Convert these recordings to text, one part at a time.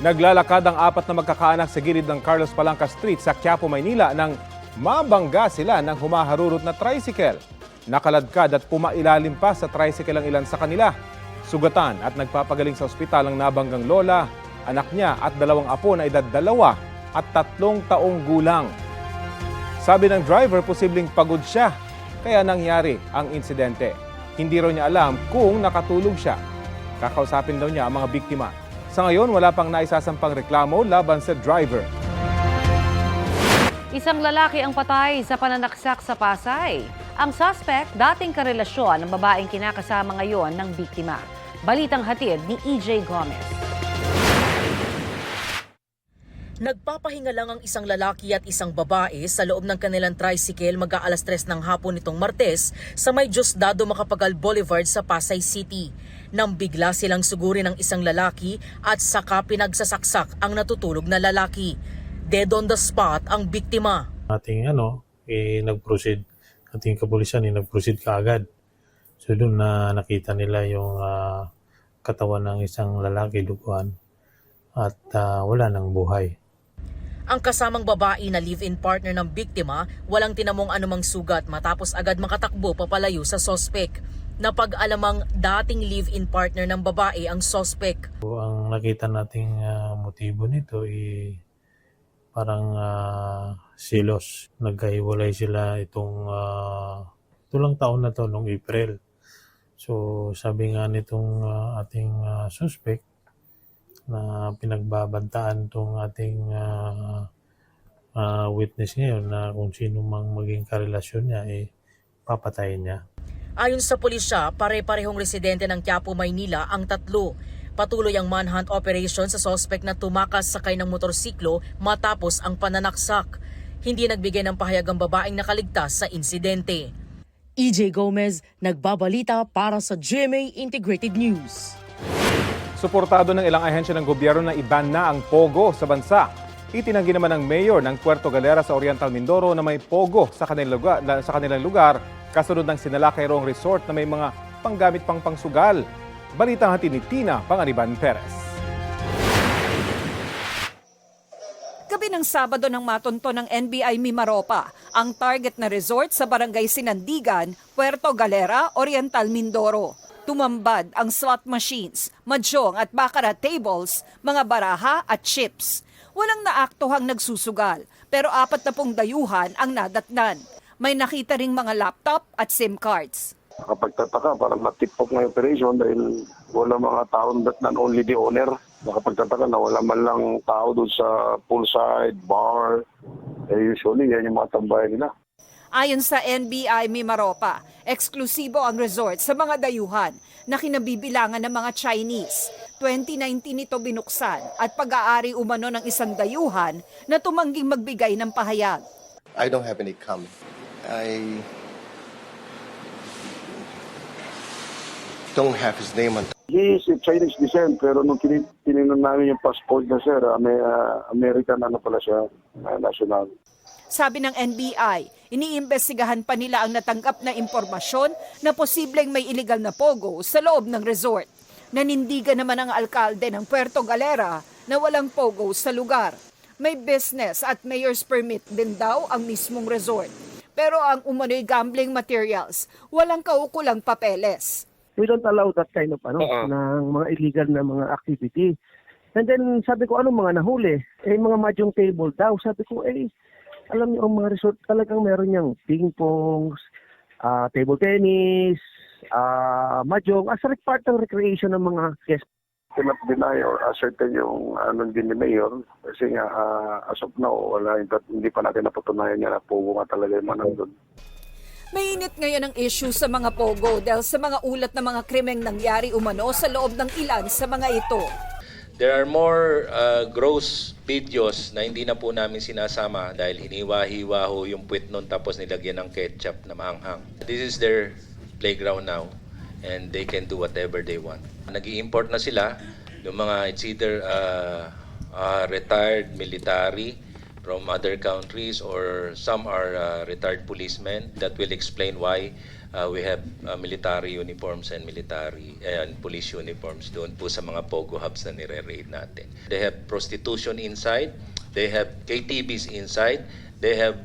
Naglalakad ang apat na magkakaanak sa gilid ng Carlos Palanca Street sa Quiapo, Maynila nang mabangga sila ng humaharurot na tricycle. Nakaladkad at pumailalim pa sa tricycle ang ilan sa kanila. Sugatan at nagpapagaling sa ospital ang nabanggang lola, anak niya at dalawang apo na edad 2 at 3 taong gulang. Sabi ng driver, posibleng pagod siya kaya nangyari ang insidente. Hindi raw niya alam kung nakatulog siya. Kakausapin daw niya ang mga biktima. Sa ngayon, wala pang naisasampang reklamo laban sa driver. Isang lalaki ang patay sa pananaksak sa Pasay. Ang suspect, dating karelasyon ng babaeng kinakasama ngayon ng biktima. Balitang hatid ni EJ Gomez. Nagpapahinga lang ang isang lalaki at isang babae sa loob ng kanilang tricycle mag-aalas 3 ng hapon nitong Martes sa may Diosdado Macapagal Boulevard sa Pasay City. Nang bigla silang sugurin ng isang lalaki at saka pinagsasaksak ang natutulog na lalaki. Dead on the spot ang biktima. Ating nag-proceed, ating kapulisan nag-proceed kaagad. So doon na nakita nila yung katawan ng isang lalaki duguan at wala nang buhay. Ang kasamang babae na live-in partner ng biktima walang tinamong anumang sugat matapos agad makatakbo papalayo sa sospek. Napag-alamang dating live-in partner ng babae ang sospek. So, ang nakita nating motibo nito parang silos. Nagkahiwalay sila itong tulang taon na to noong April. So sabi nga nitong ating suspect na pinagbabantaan itong ating witness ngayon na kung sino mang maging karelasyon niya, papatayin niya. Ayon sa pulisya, pare-parehong residente ng Quiapo, Maynila ang tatlo. Patuloy ang manhunt operation sa suspect na tumakas sakay ng motorsiklo matapos ang pananaksak. Hindi nagbigay ng pahayag ang babaeng nakaligtas sa insidente. EJ Gomez, nagbabalita para sa GMA Integrated News. Suportado ng ilang ahensya ng gobyerno na i-ban na ang Pogo sa bansa. Itinanggi naman ng mayor ng Puerto Galera sa Oriental Mindoro na may Pogo sa kanilang lugar kasunod ng Sinalakay Roong Resort na may mga panggamit pang pangsugal. Balitang hatid ni Tina Panganiban Perez. Gabi ng Sabado nang matunto ng NBI Mimaropa ang target na resort sa Barangay Sinandigan, Puerto Galera, Oriental Mindoro. Tumambad ang slot machines, mahjong at baccarat tables, mga baraha at chips. Walang naaktuhang nagsusugal pero 40 dayuhan ang nadatnan. May nakita ring mga laptop at SIM cards. Nakapagtataka, parang natipok na yung operation dahil wala mga tao not only the owner. Nakapagtataka na wala man lang tao doon sa poolside, bar. Usually, yan yung mga tambayan nila. Ayon sa NBI Mimaropa, eksklusibo ang resort sa mga dayuhan na kinabibilangan ng mga Chinese. 2019 ito binuksan at pag-aari umano ng isang dayuhan na tumangging magbigay ng pahayag. I don't have any comment. I don't have his name on. He is a Chinese descent pero nung tininan namin yung passport na sir, American pala siya, national. Sabi ng NBI, iniimbestigahan pa nila ang natanggap na impormasyon na posibleng may illegal na pogo sa loob ng resort. Nanindigan naman ang alkalde ng Puerto Galera na walang pogo sa lugar. May business at mayor's permit din daw ang mismong resort. Pero ang umano'y gambling materials, walang kaukulang papeles. We don't allow that kind of ng mga illegal na mga activity. And then sabi ko, anong mga nahuli? Mga mahjong table daw. Sabi ko, alam niyo, ang mga resort talagang meron niyang ping-pongs, table tennis, mahjong, as a part ng recreation ng mga guests. Cannot deny or ascertain yung din ni Mayor kasi nga as of now, hindi pa natin napatunayan niya na pogo nga talaga yung mga nandun. Mainit ngayon ang issue sa mga pogo dahil sa mga ulat na mga krimeng nangyari umano sa loob ng ilan sa mga ito. There are more gross videos na hindi na po namin sinasama dahil hiniwa-hiwa ho yung puwit nun tapos nilagyan ng ketchup na maanghang. This is their playground now and they can do whatever they want. Nag-i-import na sila yung mga it's either retired military from other countries or some are retired policemen. That will explain why We have military uniforms and military and police uniforms doon po sa mga pogo hubs na nire-raid natin. They have prostitution inside, they have KTVs inside, they have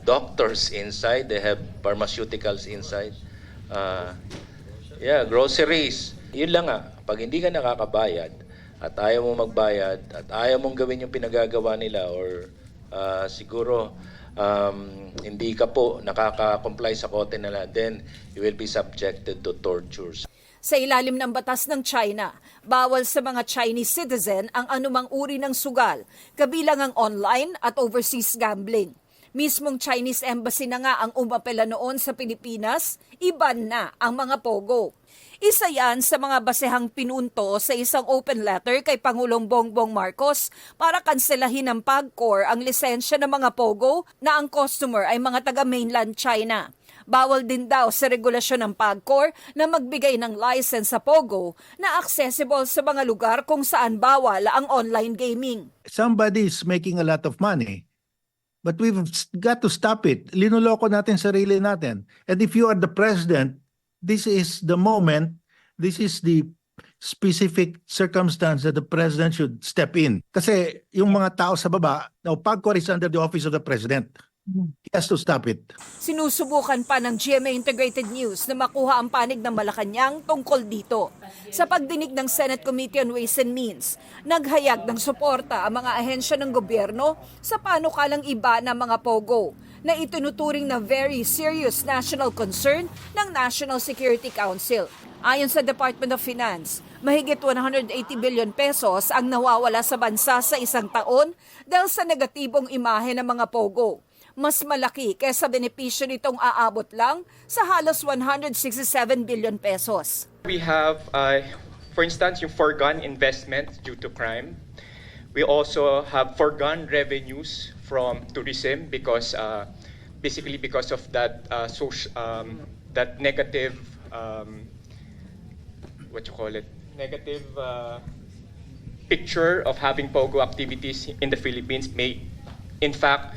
doctors inside, they have pharmaceuticals inside. Groceries. Yun lang nga, pag hindi ka nakakabayad at ayaw mong magbayad at ayaw mong gawin yung pinagagawa nila or siguro hindi ka po nakaka-comply sa kote nila, then you will be subjected to tortures. Sa ilalim ng batas ng China, bawal sa mga Chinese citizen ang anumang uri ng sugal, kabilang ang online at overseas gambling. Mismong Chinese embassy na nga ang umapela noon sa Pilipinas, iban na ang mga pogo. Isa yan sa mga basehang pinunto sa isang open letter kay Pangulong Bongbong Marcos para kanselahin ng PAGCOR ang lisensya ng mga pogo na ang customer ay mga taga-mainland China. Bawal din daw sa regulasyon ng PAGCOR na magbigay ng license sa pogo na accessible sa mga lugar kung saan bawal ang online gaming. Somebody is making a lot of money. But we've got to stop it. Linuloko natin sarili natin. And if you are the president, this is the moment, this is the specific circumstance that the president should step in. Kasi yung mga tao sa baba, now PAGCOR is under the office of the president. He has to stop it. Sinusubukan pa ng GMA Integrated News na makuha ang panig ng Malacanang tungkol dito. Sa pagdinig ng Senate Committee on Ways and Means, naghayag ng suporta ang mga ahensya ng gobyerno sa panukalang iba ng mga pogo na itinuturing na very serious national concern ng National Security Council. Ayon sa Department of Finance, mahigit 180 billion pesos ang nawawala sa bansa sa isang taon dahil sa negatibong imahe ng mga pogo. Mas malaki kaysa benepisyo nitong aabot lang sa halos 167 billion pesos. We have, for instance, yung foregone investment due to crime. We also have foregone revenues from tourism because basically because of that that negative negative picture of having pogo activities in the Philippines may in fact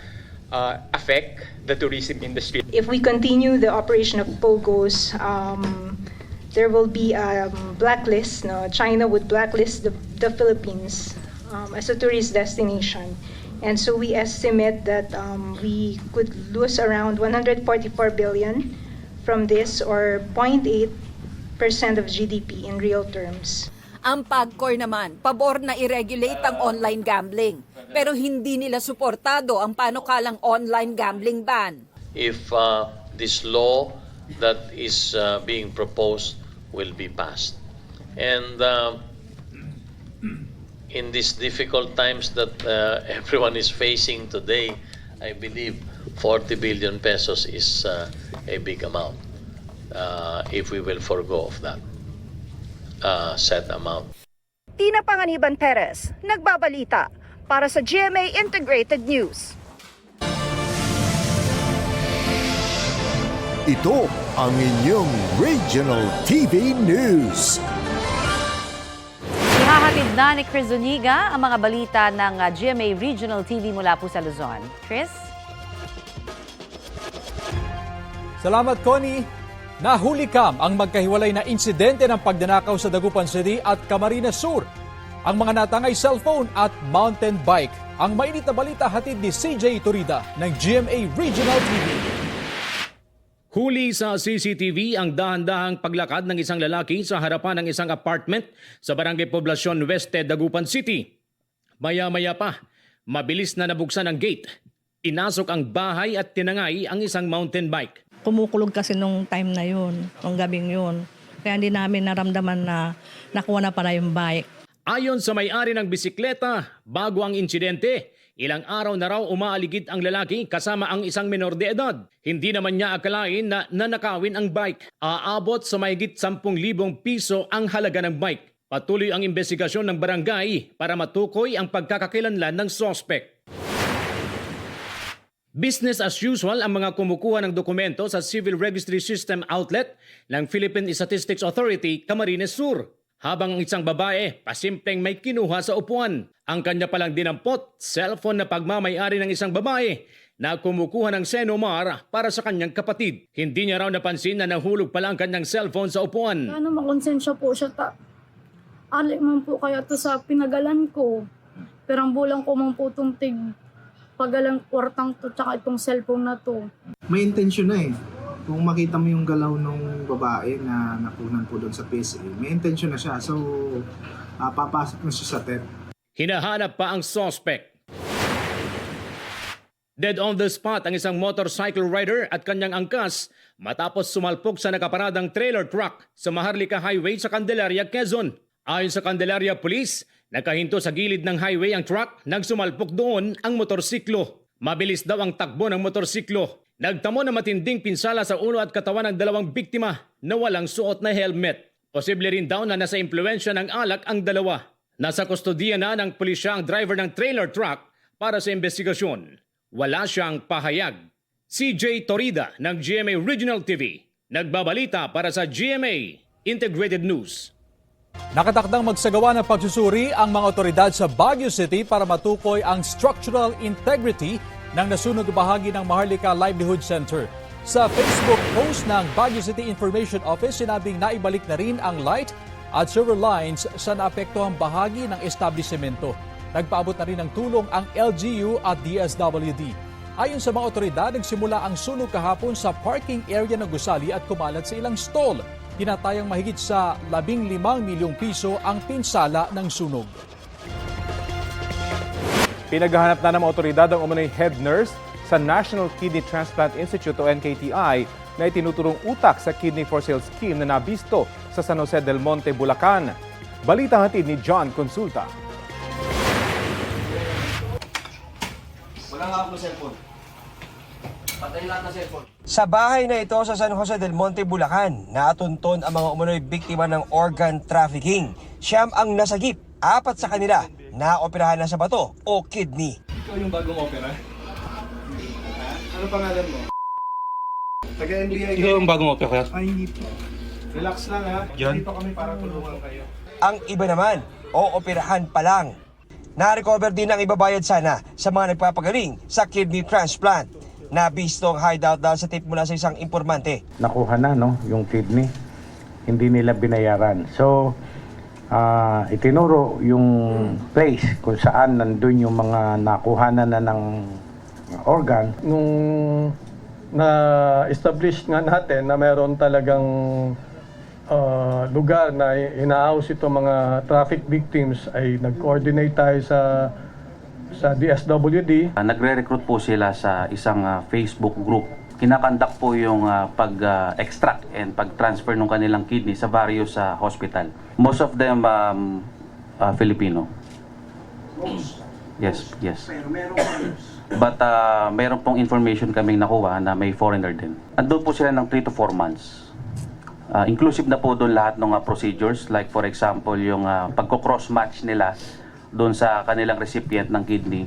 affect the tourism industry. If we continue the operation of POGOs, there will be a blacklist. No? China would blacklist the Philippines as a tourist destination. And so we estimate that we could lose around 144 billion from this, or 0.8% of GDP in real terms. Ang PAGCOR naman, pabor na i-regulate ang online gambling. Pero hindi nila suportado ang panukalang online gambling ban. If this law that is being proposed will be passed. And in these difficult times that everyone is facing today, I believe 40 billion pesos is a big amount if we will forgo of that set amount. Tina Panganiban Perez, nagbabalita para sa GMA Integrated News. Ito ang inyong Regional TV News. Ihahatid na ni Chris Zuniga ang mga balita ng GMA Regional TV mula po sa Luzon. Chris? Salamat, Connie. Nahulikam ang magkahiwalay na insidente ng pagdanakaw sa Dagupan City at Camarines Sur. Ang mga natangay cellphone at mountain bike. Ang mainit na balita hatid ni CJ Turida ng GMA Regional TV. Huli sa CCTV ang dahan-dahang paglakad ng isang lalaki sa harapan ng isang apartment sa Barangay Poblacion Weste, Dagupan City. Maya-maya pa, mabilis na nabuksan ang gate. Inasok ang bahay at tinangay ang isang mountain bike. Kumukulog kasi nung time na yun, nung gabing yun. Kaya hindi namin naramdaman na nakuha na pala yung bike. Ayon sa may-ari ng bisikleta, bago ang insidente, ilang araw na raw umaaligid ang lalaki kasama ang isang menor de edad. Hindi naman niya akalain na nanakawin ang bike. Aabot sa mahigit 10,000 piso ang halaga ng bike. Patuloy ang investigasyon ng barangay para matukoy ang pagkakakilanlan ng suspect. Business as usual ang mga kumukuha ng dokumento sa Civil Registry System outlet ng Philippine Statistics Authority, Camarines Sur. Habang ang isang babae, pasimpleng may kinuha sa upuan. Ang kanya palang dinampot, cellphone na pagmamay-ari ng isang babae na kumukuha ng Senomar para sa kanyang kapatid. Hindi niya raw napansin na nahulog pala ang kanyang cellphone sa upuan. Ano, makonsensya po siya ali man po kaya to sa pinagalan ko. Pero ang bulang ko man po itong pagalang kwartang to tsaka itong cellphone na to. May intensyon na eh. Kung makita mo yung galaw ng babae na nakunan po doon sa PSA, may intensyon na siya. So, papasok na siya sa TED. Hinahanap pa ang suspect. Dead on the spot ang isang motorcycle rider at kanyang angkas matapos sumalpok sa nakaparadang trailer truck sa Maharlika Highway sa Candelaria, Quezon. Ayon sa Candelaria Police, nakahinto sa gilid ng highway ang truck, nagsumalpok doon ang motorsiklo. Mabilis daw ang takbo ng motorsiklo. Nagtamo na matinding pinsala sa ulo at katawan ng dalawang biktima na walang suot na helmet. Posible rin daw na nasa impluwensya ng alak ang dalawa. Nasa kustodiya na ng pulisya ang driver ng trailer truck para sa investigasyon. Wala siyang pahayag. CJ Torida ng GMA Regional TV, nagbabalita para sa GMA Integrated News. Nakatakdang magsagawa ng pagsusuri ang mga otoridad sa Baguio City para matukoy ang structural integrity ng nasunog na bahagi ng Maharlika Livelihood Center. Sa Facebook post ng Baguio City Information Office, sinabing naibalik na rin ang light at sewer lines sa naapektuhang bahagi ng establishmento. Nagpaabot na rin ng tulong ang LGU at DSWD. Ayon sa mga otoridad, nagsimula ang sunog kahapon sa parking area ng gusali at kumalat sa ilang stall. Tinatayang mahigit sa 15 milyong piso ang pinsala ng sunog. Pinaghahanap na ng mga otoridad ang umunoy head nurse sa National Kidney Transplant Institute o NKTI na itinuturong utak sa Kidney for Sale scheme na nabisto sa San Jose del Monte, Bulacan. Balita hatid ni John Consulta. Wala nga ako cellphone. Patay lahat na cellphone. Sa bahay na ito sa San Jose del Monte, Bulacan, naatunton ang mga umunoy biktima ng organ trafficking. Siyam ang nasagip, 4 sa kanila naoperahan na sa bato o kidney. Ikaw yung bagong opera? Ano pangalan mo? Taga-NBI. Ikaw yung bagong opera? Ay, hindi po. Relax lang ha. Yan. Dito kami para tulungan kayo. Ang iba naman, ooperahan pa lang. Na-recover din ang ibabayad sana sa mga nagpapagaling sa kidney transplant. Nabisto ang hideout dahil sa tip mula sa isang impormante. Nakuha na yung kidney, hindi nila binayaran. So, itinuro yung place kung saan nandun yung mga nakuhanan na ng organ. Nung na-establish nga natin na meron talagang lugar na inaayos ito mga traffic victims, ay nag-coordinate tayo sa DSWD. Nagre-recruit po sila sa isang Facebook group. Kinakandak po yung pag-extract and pag-transfer ng kanilang kidney sa various hospital. Most of them Filipino. Yes. But meron pong information kaming nakuha na may foreigner din. Andun po sila ng 3 to 4 months. Inclusive na po doon lahat ng procedures, like for example yung pagko-cross-match nila doon sa kanilang recipient ng kidney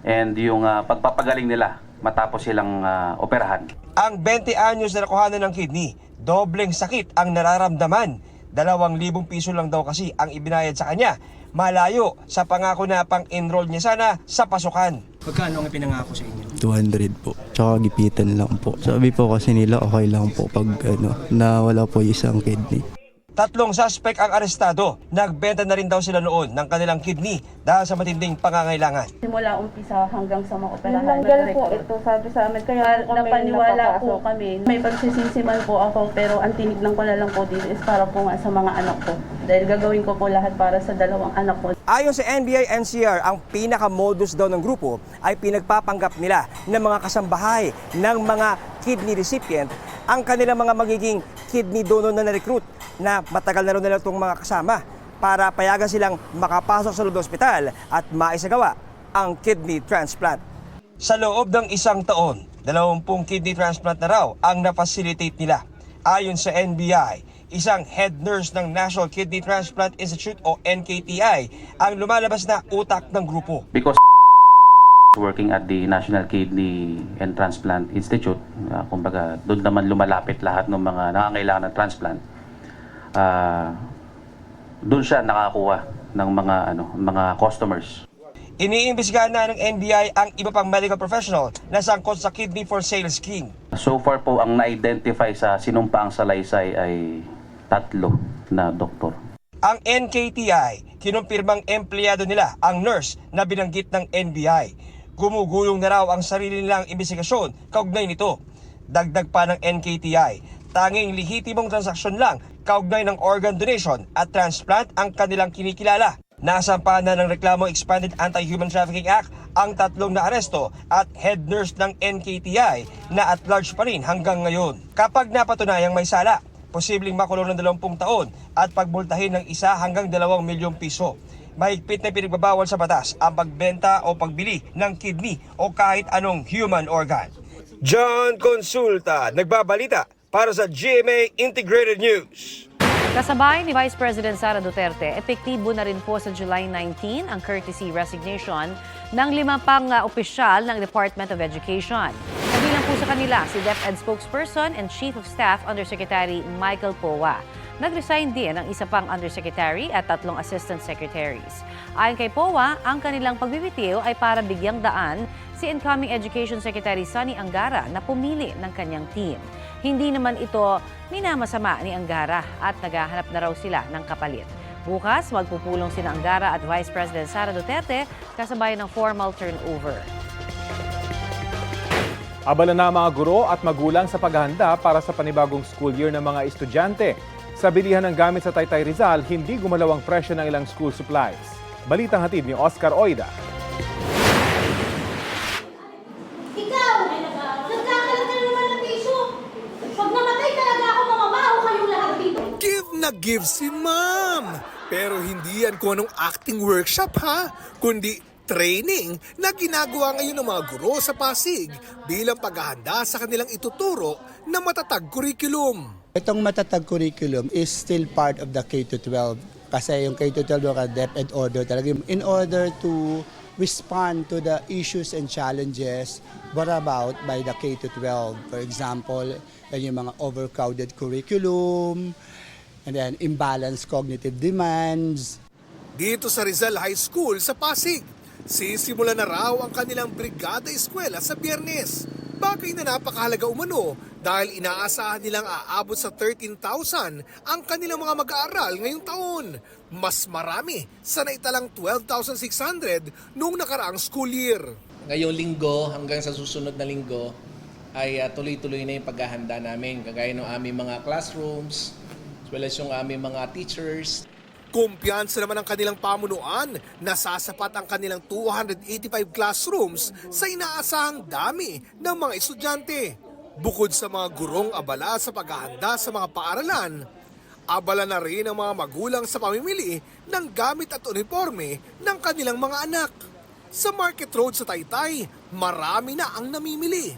and yung pagpapagaling nila matapos silang operahan. Ang 20 anyos na nakuhanan ng kidney, dobleng sakit ang nararamdaman. 2,000 piso lang daw kasi ang ibinayad sa kanya. Malayo sa pangako na pang-enroll niya sana sa pasukan. Magkano ang ipinangako sa inyo? 200 po. Tsaka gipitan lang po. Sabi po kasi nila okay lang po pag na wala po isang kidney. 3 suspect ang arestado. Nagbenta na rin daw sila noon ng kanilang kidney dahil sa matinding pangangailangan. Simula umpisa hanggang sa maoperahan. Hanggang po ito sabi sa amin. Kaya napaniwala po kami. May pagsisisiman po ako pero ang tinignan ko na lang po dito is para po nga sa mga anak ko. Dahil gagawin ko po lahat para sa 2 anak ko. Ayon sa NBI-NCR, ang pinaka-modus daw ng grupo ay pinagpapanggap nila ng mga kasambahay ng mga kidney recipient ang kanilang mga magiging kidney donor na na-recruit na matagal na rin nila itong mga kasama para payagan silang makapasok sa loob ng ospital at maisagawa ang kidney transplant. Sa loob ng 1 taon, 20 kidney transplant na raw ang na-facilitate nila. Ayon sa NBI, isang head nurse ng National Kidney Transplant Institute o NKTI ang lumalabas na utak ng grupo. Because working at the National Kidney and Transplant Institute, kumbaga doon naman lumalapit lahat ng mga nangangailangan ng transplant. Doon siya nakakuha ng mga customers. Iniimbestigahan na ng NBI ang iba pang medical professional na sangkot sa kidney for sale scheme. So far po, ang na-identify sa sinumpaang salaysay ay 3 na doktor. Ang NKTI, kinumpirmang empleyado nila ang nurse na binanggit ng NBI. Gumugulong na raw ang sarili nilang imbestigasyon kaugnay nito. Dagdag pa ng NKTI, tanging lehitimong transaksyon lang kaugnay ng organ donation at transplant ang kanilang kinikilala. Nasampahan na ng reklamo Expanded Anti-Human Trafficking Act ang 3 na aresto at head nurse ng NKTI na at large pa rin hanggang ngayon. Kapag napatunayang may sala, posibleng makulong ng 20 taon at pagbultahin ng 1 hanggang 2 milyong piso. Mahigpit na pinagbabawal sa batas ang pagbenta o pagbili ng kidney o kahit anong human organ. John Consulta, nagbabalita para sa GMA Integrated News. Kasabay ni Vice President Sara Duterte, epektibo na rin po sa July 19 ang courtesy resignation ng 5 pang opisyal ng Department of Education. Kabilang po sa kanila si DepEd spokesperson and Chief of Staff Undersecretary Michael Powa. Nag-resign din ang 1 pang Undersecretary at 3 Assistant Secretaries. Ayon kay Powa, ang kanilang pagbibitiw ay para bigyang daan si incoming Education Secretary Sonny Angara na pumili ng kanyang team. Hindi naman ito minamasama ni Angara at naghahanap na raw sila ng kapalit. Bukas, magpupulong sina Angara at Vice President Sara Duterte kasabay ng formal turnover. Abala na ang mga guro at magulang sa paghahanda para sa panibagong school year ng mga estudyante. Sa bilihan ng gamit sa Taytay Rizal, hindi gumalaw ang presyo ng ilang school supplies. Balitang hatid ni Oscar Oida. Give si ma'am. Pero hindi yan kung anong acting workshop ha, kundi training na ginagawa ngayon ng mga guro sa Pasig bilang paghahanda sa kanilang ituturo na matatag curriculum. Itong matatag curriculum is still part of the K-12 kasi yung K-12 ka DepEd order talaga in order to respond to the issues and challenges brought about by the K-12. For example, yung mga overcrowded curriculum, and then imbalanced cognitive demands. Dito sa Rizal High School sa Pasig, sisimula na raw ang kanilang brigada eskwela sa Biyernes. Bagay na napakahalaga umano dahil inaasahan nilang aabot sa 13,000 ang kanilang mga mag-aaral ngayong taon. Mas marami sa naitalang 12,600 noong nakaraang school year. Ngayong linggo hanggang sa susunod na linggo ay tuloy-tuloy na yung paghahanda namin. Kagaya ng aming mga classrooms, as well as yung aming mga teachers. Kumpiyansa naman ang kanilang pamunuan na sasapat ang kanilang 285 classrooms sa inaasahang dami ng mga estudyante. Bukod sa mga gurong abala sa paghahanda sa mga paaralan, abala na rin ang mga magulang sa pamimili ng gamit at uniforme ng kanilang mga anak. Sa Market Road sa Taytay, marami na ang namimili.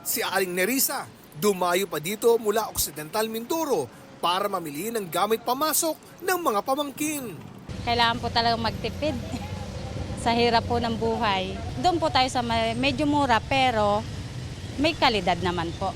Si Aling Nerissa, dumayo pa dito mula Occidental Mindoro para mamili ng gamit pamasok ng mga pamangkin. Kailangan po talaga magtipid sa hirap po ng buhay. Doon po tayo sa medyo mura pero may kalidad naman po.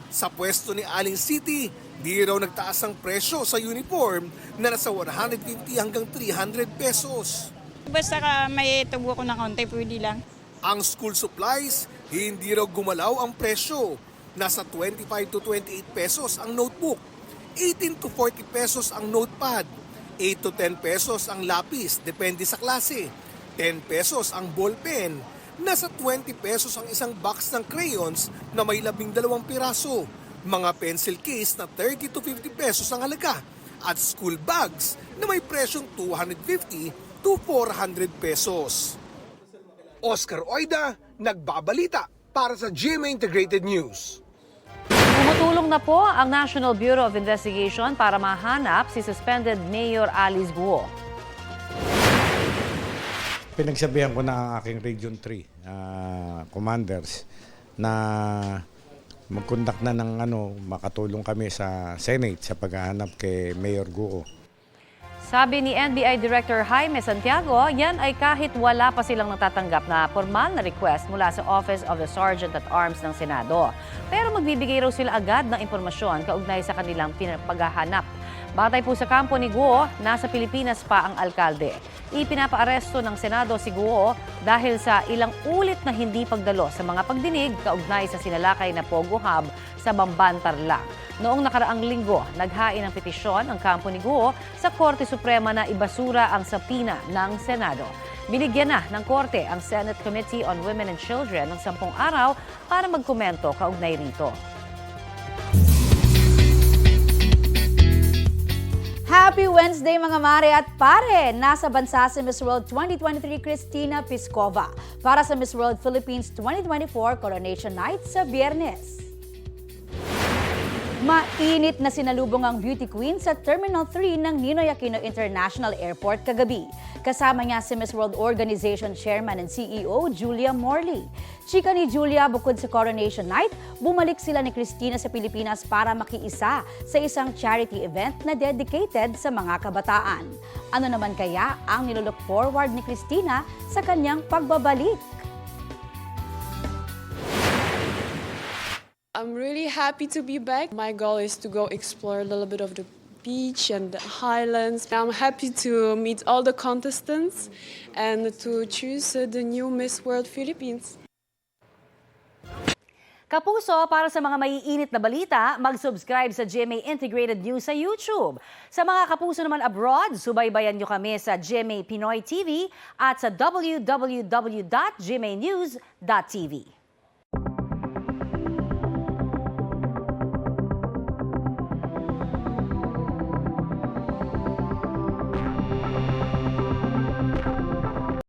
Sa pwesto ni Aling City, di raw nagtaas ang presyo sa uniform na nasa 150 hanggang 300 pesos. Basta may tubo ko ng konti, pwede lang. Ang school supplies, hindi raw gumalaw ang presyo. Nasa 25 to 28 pesos ang notebook. 18 to 40 pesos ang notepad, 8 to 10 pesos ang lapis, depende sa klase, 10 pesos ang ballpen, nasa 20 pesos ang isang box ng crayons na may 12 piraso, mga pencil case na 30 to 50 pesos ang halaga, at school bags na may presyong 250 to 400 pesos. Oscar Oida, nagbabalita para sa GMA Integrated News. Tumutulong na po ang National Bureau of Investigation para mahanap si suspended Mayor Alice Guo. Pinagsabihan ko na ang aking Region 3 commanders na mag-conduct na ng makatulong kami sa Senate sa paghahanap kay Mayor Guo. Sabi ni NBI Director Jaime Santiago, yan ay kahit wala pa silang natatanggap na formal na request mula sa Office of the Sergeant at Arms ng Senado. Pero magbibigay raw sila agad ng impormasyon kaugnay sa kanilang pinapaghahanap. Batay po sa kampo ni Guo, nasa Pilipinas pa ang alkalde. Ipinapaaresto ng Senado si Guo dahil sa ilang ulit na hindi pagdalo sa mga pagdinig kaugnay sa sinalakay na Pogo Hub sa Bamban, Tarlac. Noong nakaraang linggo, naghain ng petisyon ang kampo ni Guo sa Korte Suprema na ibasura ang sapina ng Senado. Binigyan na ng Korte ang Senate Committee on Women and Children ng 10 araw para magkomento kaugnay rito. Happy Wednesday mga mare at pare! Nasa bansa si Miss World 2023 Cristina Piscova para sa Miss World Philippines 2024 Coronation Night sa Biyernes. Mainit na sinalubong ang beauty queen sa Terminal 3 ng Ninoy Aquino International Airport kagabi. Kasama niya si Miss World Organization Chairman and CEO Julia Morley. Chika ni Julia, bukod sa Coronation Night, bumalik sila ni Cristina sa Pilipinas para makiisa sa isang charity event na dedicated sa mga kabataan. Ano naman kaya ang nilook forward ni Cristina sa kanyang pagbabalik? I'm really happy to be back. My goal is to go explore a little bit of the beach and the highlands. I'm happy to meet all the contestants and to choose the new Miss World Philippines. Kapuso, para sa mga maiinit na balita, mag-subscribe sa GMA Integrated News sa YouTube. Sa mga kapuso naman abroad, subaybayan nyo kami sa GMA Pinoy TV at sa www.gmanews.tv.